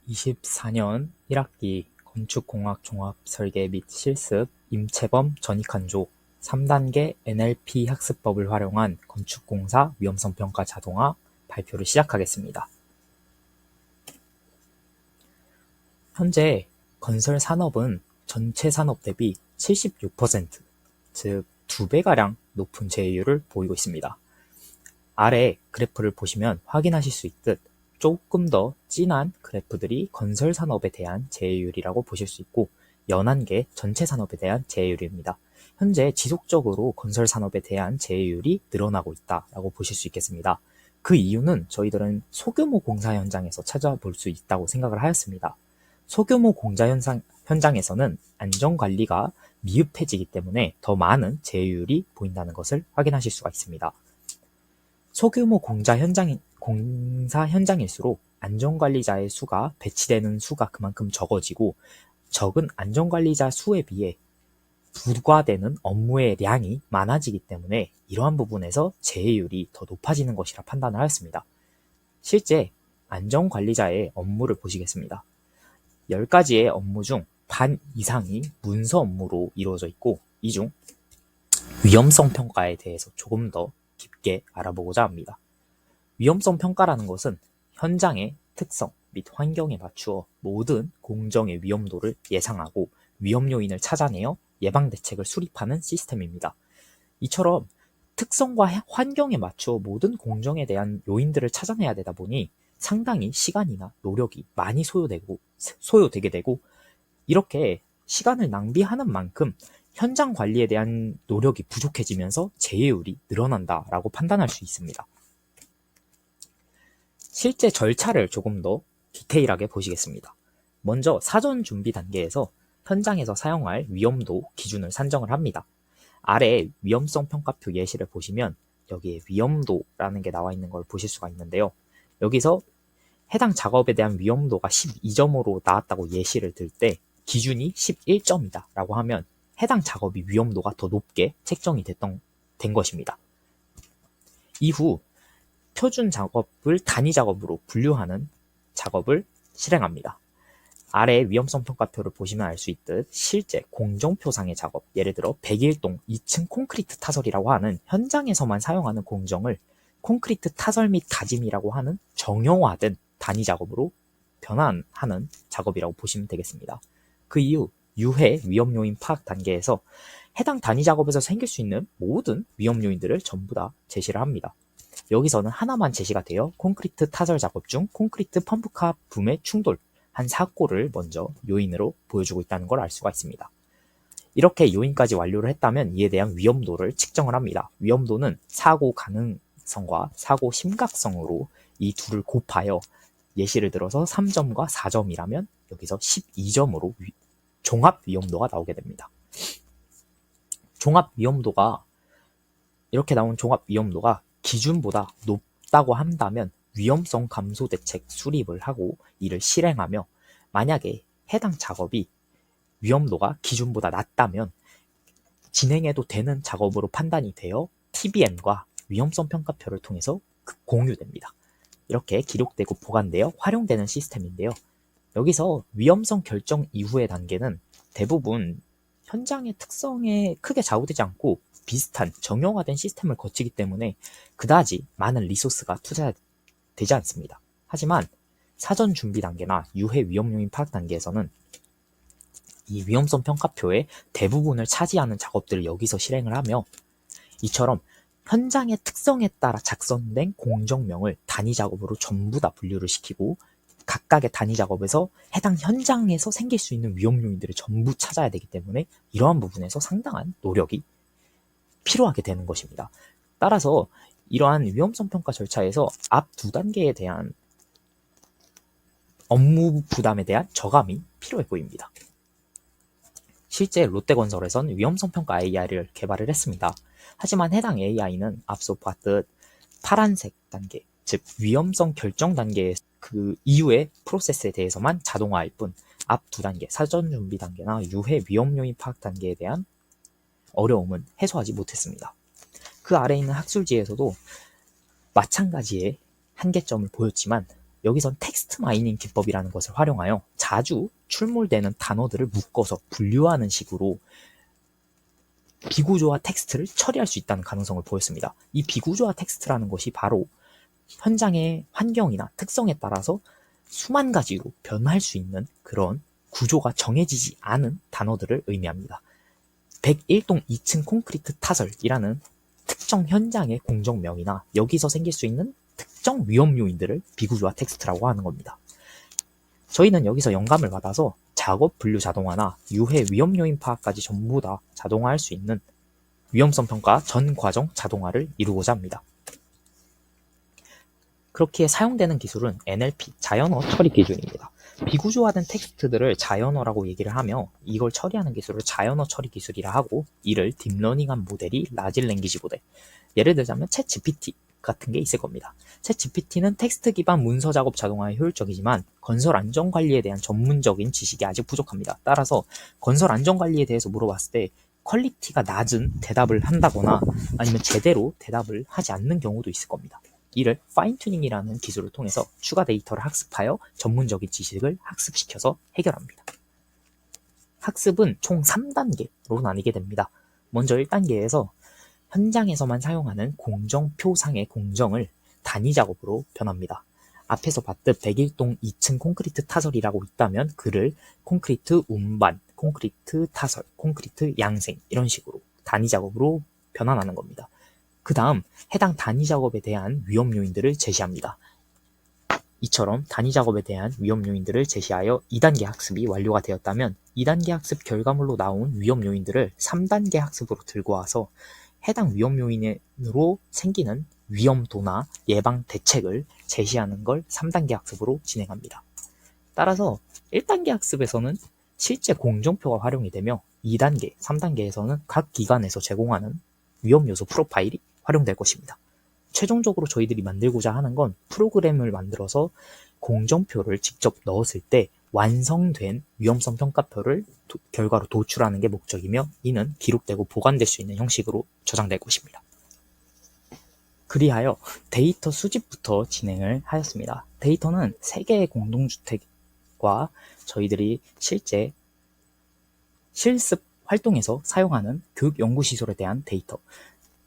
2024년 1학기 건축공학 종합설계 및 실습 임채범 전익한조 3단계 NLP 학습법을 활용한 건축공사 위험성평가 자동화 발표를 시작하겠습니다. 현재 건설 산업은 전체 산업 대비 76%, 즉 2배가량 높은 제휴율을 보이고 있습니다. 아래 그래프를 보시면 확인하실 수 있듯 조금 더 진한 그래프들이 건설 산업에 대한 제휴율이라고 보실 수 있고, 연한 게 전체 산업에 대한 제휴율입니다. 현재 지속적으로 건설 산업에 대한 제휴율이 늘어나고 있다라고 보실 수 있겠습니다. 그 이유는 저희들은 소규모 공사 현장에서 찾아볼 수 있다고 생각을 하였습니다. 소규모 공사 현장에서는 안전관리가 미흡해지기 때문에 더 많은 제휴율이 보인다는 것을 확인하실 수가 있습니다. 소규모 공사 현장일수록 안전관리자의 수가 배치되는 수가 그만큼 적어지고, 적은 안전관리자 수에 비해 부과되는 업무의 양이 많아지기 때문에 이러한 부분에서 제휴율이 더 높아지는 것이라 판단을 하였습니다. 실제 안전관리자의 업무를 보시겠습니다. 10가지의 업무 중 반 이상이 문서 업무로 이루어져 있고, 이 중 위험성 평가에 대해서 조금 더 깊게 알아보고자 합니다. 위험성 평가라는 것은 현장의 특성 및 환경에 맞추어 모든 공정의 위험도를 예상하고 위험 요인을 찾아내어 예방 대책을 수립하는 시스템입니다. 이처럼 특성과 환경에 맞추어 모든 공정에 대한 요인들을 찾아내야 되다 보니 상당히 시간이나 노력이 많이 소요되게 되고, 이렇게 시간을 낭비하는 만큼 현장 관리에 대한 노력이 부족해지면서 제휴율이 늘어난다라고 판단할 수 있습니다. 실제 절차를 조금 더 디테일하게 보시겠습니다. 먼저 사전 준비 단계에서 현장에서 사용할 위험도 기준을 산정을 합니다. 아래 위험성 평가표 예시를 보시면 여기에 위험도라는 게 나와 있는 걸 보실 수가 있는데요. 여기서 해당 작업에 대한 위험도가 12점으로 나왔다고 예시를 들 때 기준이 11점이다 라고 하면 해당 작업이 위험도가 더 높게 책정이 된 것입니다. 이후 표준 작업을 단위 작업으로 분류하는 작업을 실행합니다. 아래 위험성 평가표를 보시면 알 수 있듯 실제 공정표상의 작업, 예를 들어 101동 2층 콘크리트 타설이라고 하는 현장에서만 사용하는 공정을 콘크리트 타설 및 다짐이라고 하는 정형화된 단위 작업으로 변환하는 작업이라고 보시면 되겠습니다. 그 이후 유해 위험 요인 파악 단계에서 해당 단위 작업에서 생길 수 있는 모든 위험 요인들을 전부 다 제시를 합니다. 여기서는 하나만 제시가 되어 콘크리트 타설 작업 중 콘크리트 펌프카 붐의 충돌 한 사고를 먼저 요인으로 보여주고 있다는 걸 알 수가 있습니다. 이렇게 요인까지 완료를 했다면 이에 대한 위험도를 측정을 합니다. 위험도는 사고 가능성과 사고 심각성으로 이 둘을 곱하여 예시를 들어서 3점과 4점이라면 여기서 12점으로 종합 위험도가 나오게 됩니다. 이렇게 나온 종합 위험도가 기준보다 높다고 한다면 위험성 감소 대책 수립을 하고 이를 실행하며, 만약에 해당 작업이 위험도가 기준보다 낮다면 진행해도 되는 작업으로 판단이 되어 TBM과 위험성 평가표를 통해서 공유됩니다. 이렇게 기록되고 보관되어 활용되는 시스템인데요. 여기서 위험성 결정 이후의 단계는 대부분 현장의 특성에 크게 좌우되지 않고 비슷한 정형화된 시스템을 거치기 때문에 그다지 많은 리소스가 투자되지 않습니다. 하지만 사전 준비 단계나 유해 위험 요인 파악 단계에서는 이 위험성 평가표의 대부분을 차지하는 작업들을 여기서 실행을 하며, 이처럼 현장의 특성에 따라 작성된 공정명을 단위 작업으로 전부 다 분류를 시키고 각각의 단위 작업에서 해당 현장에서 생길 수 있는 위험 요인들을 전부 찾아야 되기 때문에 이러한 부분에서 상당한 노력이 필요하게 되는 것입니다. 따라서 이러한 위험성 평가 절차에서 앞 두 단계에 대한 업무 부담에 대한 저감이 필요해 보입니다. 실제 롯데건설에선 위험성 평가 AI를 개발을 했습니다. 하지만 해당 AI는 앞서 봤듯 파란색 단계, 즉 위험성 결정 단계의 그 이후의 프로세스에 대해서만 자동화할 뿐 앞 두 단계, 사전 준비 단계나 유해 위험 요인 파악 단계에 대한 어려움은 해소하지 못했습니다. 그 아래에 있는 학술지에서도 마찬가지의 한계점을 보였지만 여기선 텍스트 마이닝 기법이라는 것을 활용하여 자주 출몰되는 단어들을 묶어서 분류하는 식으로 비구조화 텍스트를 처리할 수 있다는 가능성을 보였습니다. 이 비구조화 텍스트라는 것이 바로 현장의 환경이나 특성에 따라서 수만 가지로 변할 수 있는 그런 구조가 정해지지 않은 단어들을 의미합니다. 101동 2층 콘크리트 타설이라는 특정 현장의 공정명이나 여기서 생길 수 있는 특정 위험 요인들을 비구조화 텍스트라고 하는 겁니다. 저희는 여기서 영감을 받아서 작업 분류 자동화나 유해 위험 요인 파악까지 전부 다 자동화할 수 있는 위험성 평가 전 과정 자동화를 이루고자 합니다. 그렇게 사용되는 기술은 NLP, 자연어 처리 기준입니다. 비구조화된 텍스트들을 자연어라고 얘기를 하며 이걸 처리하는 기술을 자연어 처리 기술이라 하고, 이를 딥러닝한 모델이 라지 랭귀지 모델, 예를 들자면 챗 GPT 같은 게 있을 겁니다. 챗 GPT는 텍스트 기반 문서 작업 자동화에 효율적이지만 건설 안전 관리에 대한 전문적인 지식이 아직 부족합니다. 따라서 건설 안전 관리에 대해서 물어봤을 때 퀄리티가 낮은 대답을 한다거나 아니면 제대로 대답을 하지 않는 경우도 있을 겁니다. 이를 파인튜닝이라는 기술을 통해서 추가 데이터를 학습하여 전문적인 지식을 학습시켜서 해결합니다. 학습은 총 3단계로 나뉘게 됩니다. 먼저 1단계에서 현장에서만 사용하는 공정표상의 공정을 단위 작업으로 변합니다. 앞에서 봤듯 101동 2층 콘크리트 타설이라고 있다면 그를 콘크리트 운반, 콘크리트 타설, 콘크리트 양생 이런 식으로 단위 작업으로 변환하는 겁니다. 그 다음 해당 단위 작업에 대한 위험 요인들을 제시합니다. 이처럼 단위 작업에 대한 위험 요인들을 제시하여 2단계 학습이 완료가 되었다면 2단계 학습 결과물로 나온 위험 요인들을 3단계 학습으로 들고 와서 해당 위험 요인으로 생기는 위험도나 예방 대책을 제시하는 걸 3단계 학습으로 진행합니다. 따라서 1단계 학습에서는 실제 공정표가 활용이 되며 2단계, 3단계에서는 각 기관에서 제공하는 위험 요소 프로파일이 활용될 것입니다. 최종적으로 저희들이 만들고자 하는 건 프로그램을 만들어서 공정표를 직접 넣었을 때 완성된 위험성 평가표를 결과로 도출하는 게 목적이며, 이는 기록되고 보관될 수 있는 형식으로 저장될 것입니다. 그리하여 데이터 수집부터 진행을 하였습니다. 데이터는 3개의 공동주택과 저희들이 실제 실습 활동에서 사용하는 교육연구시설에 대한 데이터,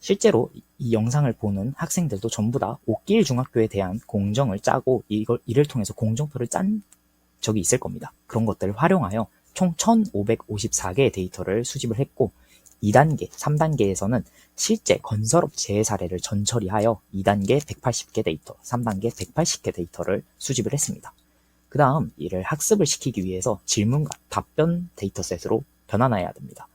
실제로 이 영상을 보는 학생들도 전부 다 옥길 중학교에 대한 공정을 짜고 이를 통해서 공정표를 짠 적이 있을 겁니다. 그런 것들을 활용하여 총 1554개의 데이터를 수집을 했고, 2단계, 3단계에서는 실제 건설업체의 사례를 전처리하여 2단계 180개 데이터, 3단계 180개 데이터를 수집을 했습니다. 그 다음 이를 학습을 시키기 위해서 질문과 답변 데이터셋으로 변환해야 됩니다.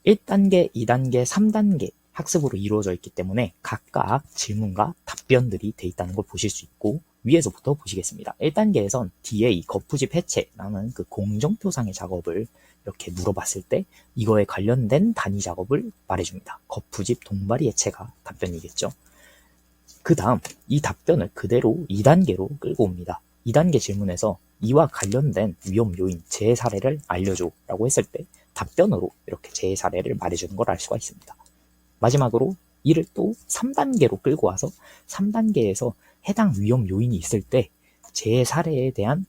1단계, 2단계, 3단계 학습으로 이루어져 있기 때문에 각각 질문과 답변들이 돼 있다는 걸 보실 수 있고, 위에서부터 보시겠습니다. 1단계에선 DA, 거푸집 해체라는 그 공정표상의 작업을 이렇게 물어봤을 때 이거에 관련된 단위 작업을 말해줍니다. 거푸집 동바리 해체가 답변이겠죠. 그 다음 이 답변을 그대로 2단계로 끌고 옵니다. 2단계 질문에서 이와 관련된 위험 요인, 재해 사례를 알려줘 라고 했을 때 답변으로 이렇게 재해 사례를 말해주는 걸 알 수가 있습니다. 마지막으로 이를 또 3단계로 끌고 와서 3단계에서 해당 위험 요인이 있을 때 재해 사례에 대한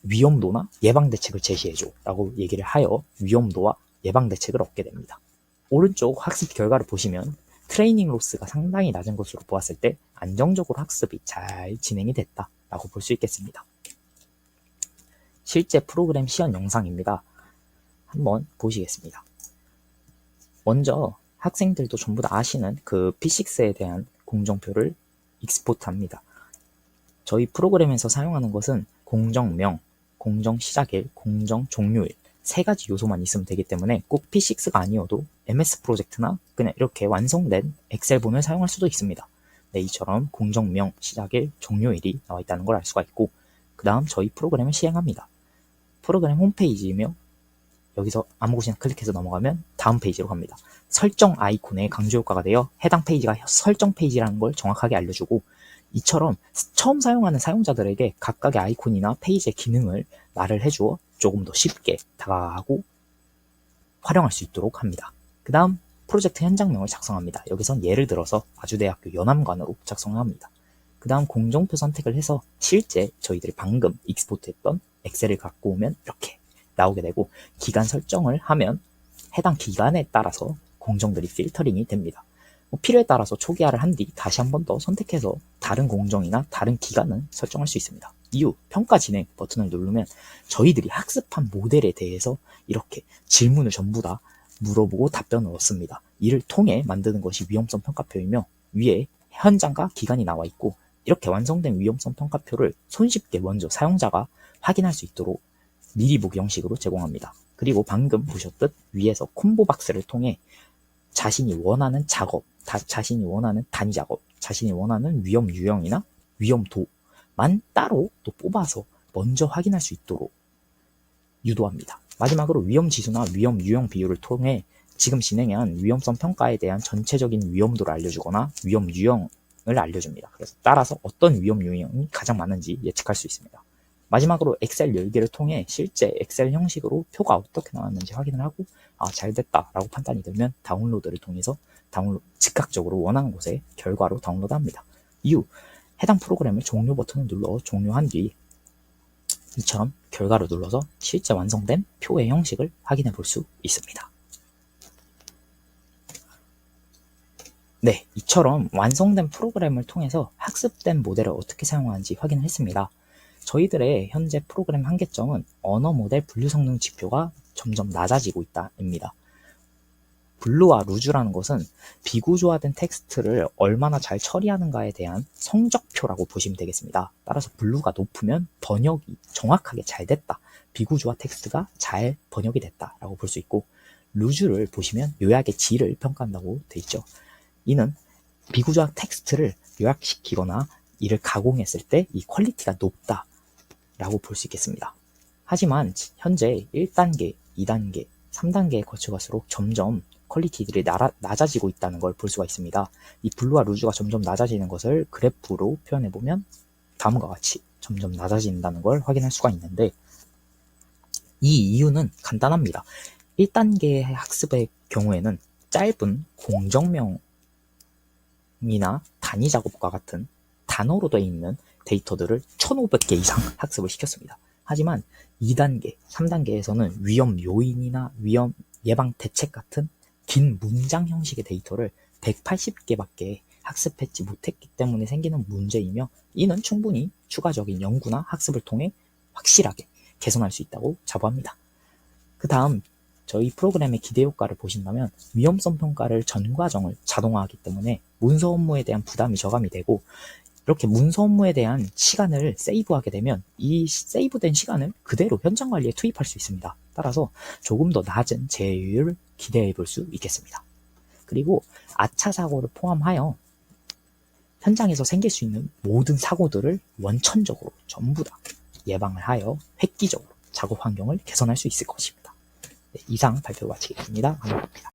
위험도나 예방 대책을 제시해줘 라고 얘기를 하여 위험도와 예방 대책을 얻게 됩니다. 오른쪽 학습 결과를 보시면 트레이닝 로스가 상당히 낮은 것으로 보았을 때 안정적으로 학습이 잘 진행이 됐다 라고 볼 수 있겠습니다. 실제 프로그램 시연 영상입니다. 한번 보시겠습니다. 먼저 학생들도 전부 다 아시는 그 P6에 대한 공정표를 익스포트합니다. 저희 프로그램에서 사용하는 것은 공정명, 공정시작일, 공정종료일 3가지 요소만 있으면 되기 때문에 꼭 P6가 아니어도 MS 프로젝트나 그냥 이렇게 완성된 엑셀본을 사용할 수도 있습니다. 네, 이처럼 공정명, 시작일, 종료일이 나와 있다는 걸 알 수가 있고, 그 다음 저희 프로그램을 시행합니다. 프로그램 홈페이지이며 여기서 아무 곳이나 클릭해서 넘어가면 다음 페이지로 갑니다. 설정 아이콘에 강조 효과가 되어 해당 페이지가 설정 페이지라는 걸 정확하게 알려주고, 이처럼 처음 사용하는 사용자들에게 각각의 아이콘이나 페이지의 기능을 말을 해주어 조금 더 쉽게 다가가고 활용할 수 있도록 합니다. 그 다음 프로젝트 현장명을 작성합니다. 여기선 예를 들어서 아주대학교 연암관으로 작성합니다. 그 다음 공정표 선택을 해서 실제 저희들이 방금 익스포트했던 엑셀을 갖고 오면 이렇게 나오게 되고, 기간 설정을 하면 해당 기간에 따라서 공정들이 필터링이 됩니다. 필요에 따라서 초기화를 한 뒤 다시 한 번 더 선택해서 다른 공정이나 다른 기간을 설정할 수 있습니다. 이후 평가 진행 버튼을 누르면 저희들이 학습한 모델에 대해서 이렇게 질문을 전부 다 물어보고 답변을 얻습니다. 이를 통해 만드는 것이 위험성 평가표이며, 위에 현장과 기간이 나와 있고, 이렇게 완성된 위험성 평가표를 손쉽게 먼저 사용자가 확인할 수 있도록 미리 보기 형식으로 제공합니다. 그리고 방금 보셨듯 위에서 콤보 박스를 통해 자신이 원하는 작업, 자신이 원하는 단위 작업, 자신이 원하는 위험 유형이나 위험도만 따로 또 뽑아서 먼저 확인할 수 있도록 유도합니다. 마지막으로 위험 지수나 위험 유형 비율을 통해 지금 진행한 위험성 평가에 대한 전체적인 위험도를 알려주거나 위험 유형을 알려줍니다. 그래서 따라서 어떤 위험 유형이 가장 많은지 예측할 수 있습니다. 마지막으로 엑셀 열기를 통해 실제 엑셀 형식으로 표가 어떻게 나왔는지 확인을 하고, 잘 됐다라고 판단이 들면 다운로드를 통해서 즉각적으로 원하는 곳에 결과로 다운로드합니다. 이후 해당 프로그램을 종료 버튼을 눌러 종료한 뒤 이처럼 결과를 눌러서 실제 완성된 표의 형식을 확인해 볼 수 있습니다. 네, 이처럼 완성된 프로그램을 통해서 학습된 모델을 어떻게 사용하는지 확인을 했습니다. 저희들의 현재 프로그램 한계점은 언어 모델 분류 성능 지표가 점점 낮아지고 있다입니다. 블루와 루즈라는 것은 비구조화된 텍스트를 얼마나 잘 처리하는가에 대한 성적표라고 보시면 되겠습니다. 따라서 블루가 높으면 번역이 정확하게 잘 됐다, 비구조화 텍스트가 잘 번역이 됐다 라고 볼 수 있고, 루즈를 보시면 요약의 질을 평가한다고 되어 있죠. 이는 비구조화 텍스트를 요약시키거나 이를 가공했을 때 이 퀄리티가 높다 라고 볼 수 있겠습니다. 하지만 현재 1단계, 2단계, 3단계에 거쳐갈수록 점점 퀄리티들이 낮아지고 있다는 걸 볼 수가 있습니다. 이 블루와 루즈가 점점 낮아지는 것을 그래프로 표현해보면 다음과 같이 점점 낮아진다는 걸 확인할 수가 있는데, 이 이유는 간단합니다. 1단계 학습의 경우에는 짧은 공정명이나 단위 작업과 같은 단어로 되어 있는 데이터들을 1500개 이상 학습을 시켰습니다. 하지만 2단계, 3단계에서는 위험 요인이나 위험 예방 대책 같은 긴 문장 형식의 데이터를 180개밖에 학습했지 못했기 때문에 생기는 문제이며, 이는 충분히 추가적인 연구나 학습을 통해 확실하게 개선할 수 있다고 자부합니다. 그 다음 저희 프로그램의 기대 효과를 보신다면, 위험성 평가를 전 과정을 자동화하기 때문에 문서 업무에 대한 부담이 저감이 되고, 이렇게 문서 업무에 대한 시간을 세이브하게 되면 이 세이브된 시간을 그대로 현장 관리에 투입할 수 있습니다. 따라서 조금 더 낮은 제휴율을 기대해 볼 수 있겠습니다. 그리고 아차 사고를 포함하여 현장에서 생길 수 있는 모든 사고들을 원천적으로 전부 다 예방을 하여 획기적으로 작업 환경을 개선할 수 있을 것입니다. 네, 이상 발표 마치겠습니다. 감사합니다.